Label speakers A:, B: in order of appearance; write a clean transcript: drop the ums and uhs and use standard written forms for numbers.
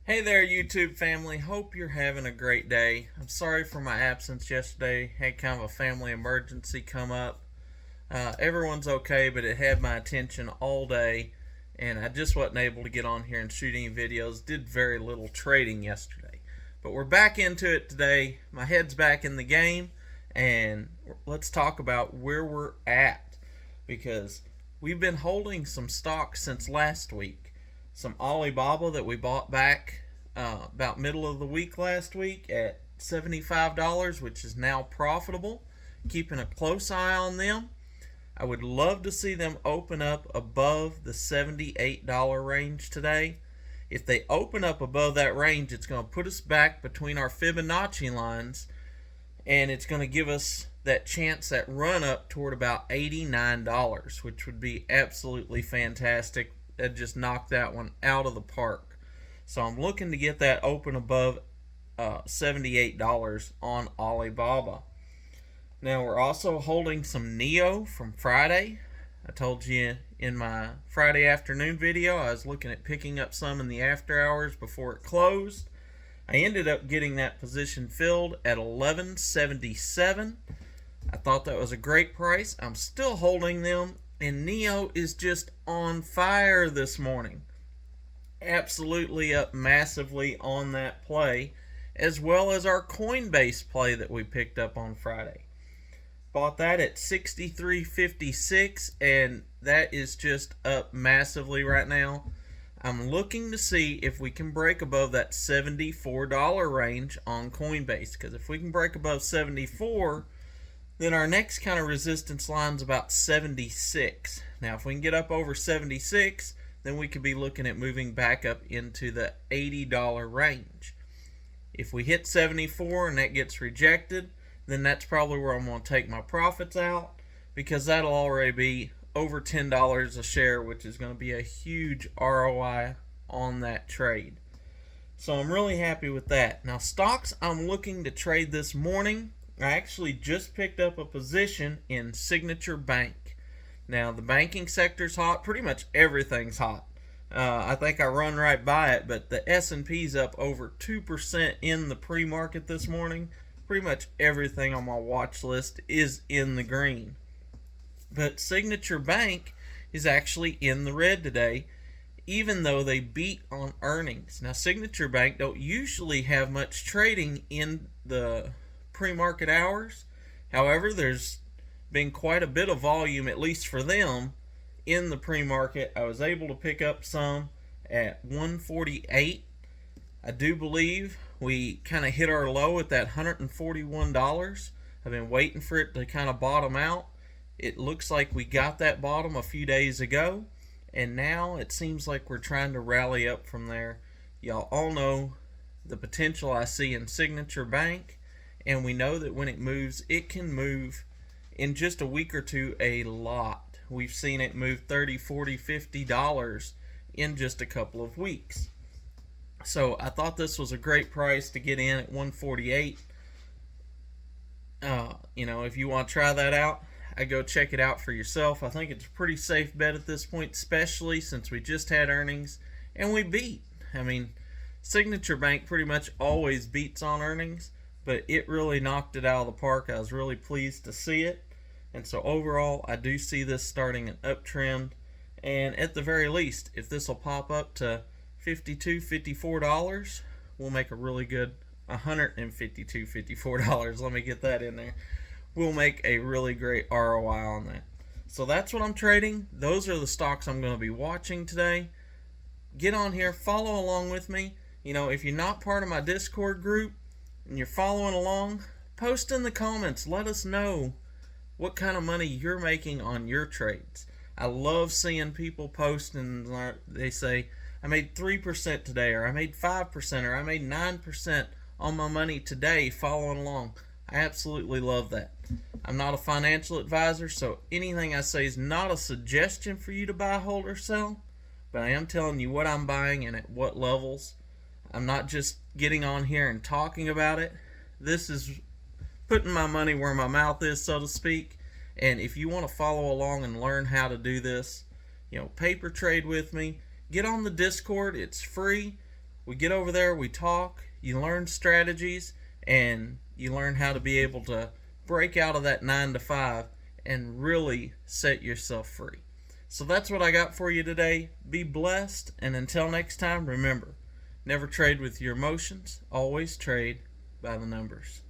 A: Hey there, YouTube family. Hope you're having a great day. I'm sorry for my absence yesterday. Had kind of a family emergency come up. Everyone's okay, but it had my attention all day, and I just wasn't able to get on here and shoot any videos. Did very little trading yesterday. But we're back into it today. My head's back in the game, and let's talk about where we're at because we've been holding some stocks since last week. Some Alibaba that we bought back about middle of the week last week at $75, which is now profitable. Keeping a close eye on them. I would love to see them open up above the $78 range today. If they open up above that range, it's going to put us back between our Fibonacci lines, and it's going to give us that chance, that run up toward about $89, which would be absolutely fantastic. That just knocked that one out of the park. So I'm looking to get that open above $78 on Alibaba. Now we're also holding some NEO from Friday. I told you in my Friday afternoon video I was looking at picking up some in the after hours before it closed. I ended up getting that position filled at $11.77. I thought that was a great price. I'm still holding them, and NEO is just on fire this morning. Absolutely up massively on that play, as well as our Coinbase play that we picked up on Friday. Bought that at $63.56, and that is just up massively right now. I'm looking to see if we can break above that $74 range on Coinbase, because if we can break above 74, then our next kind of resistance line is about 76. Now, if we can get up over 76, then we could be looking at moving back up into the $80 range. If we hit 74 and that gets rejected, then that's probably where I'm going to take my profits out, because that'll already be over $10 a share, which is going to be a huge ROI on that trade. So I'm really happy with that. Now, stocks I'm looking to trade this morning, I actually just picked up a position in Signature Bank. Now, the banking sector's hot. Pretty much everything's hot. I think I run right by it, but the S&P's up over 2% in the pre-market this morning. Pretty much everything on my watch list is in the green. But Signature Bank is actually in the red today, even though they beat on earnings. Now, Signature Bank don't usually have much trading in the pre-market hours. However, there's been quite a bit of volume, at least for them, in the pre-market. I was able to pick up some at 148. I do believe we kind of hit our low at that $141. I've been waiting for it to kind of bottom out. It looks like we got that bottom a few days ago, and now it seems like we're trying to rally up from there. Y'all all know the potential I see in Signature Bank, and we know that when it moves, it can move in just a week or two a lot. We've seen it move $30, $40, $50 in just a couple of weeks. So I thought this was a great price to get in at 148. If you want to try that out, I go check it out for yourself. I think it's a pretty safe bet at this point, especially since we just had earnings and we beat. I mean, Signature Bank pretty much always beats on earnings, but it really knocked it out of the park. I was really pleased to see it. And so overall, I do see this starting an uptrend. And at the very least, if this will pop up to $52, $54, we'll make a really good $152, $54. Let me get that in there. We'll make a really great ROI on that. So that's what I'm trading. Those are the stocks I'm going to be watching today. Get on here, follow along with me. If you're not part of my Discord group and you're following along, post in the comments. Let us know what kind of money you're making on your trades. I love seeing people post and they say, I made 3% today, or I made 5%, or I made 9% on my money today following along. I absolutely love that. I'm not a financial advisor, so anything I say is not a suggestion for you to buy, hold, or sell, but I am telling you what I'm buying and at what levels. I'm not just getting on here and talking about it. This is putting my money where my mouth is, so to speak. And if you want to follow along and learn how to do this, paper trade with me, get on the Discord. It's free. We get over there, we talk, you learn strategies, and you learn how to be able to break out of that 9 to 5 and really set yourself free. So that's what I got for you today. Be blessed, and until next time, remember, never trade with your emotions, always trade by the numbers.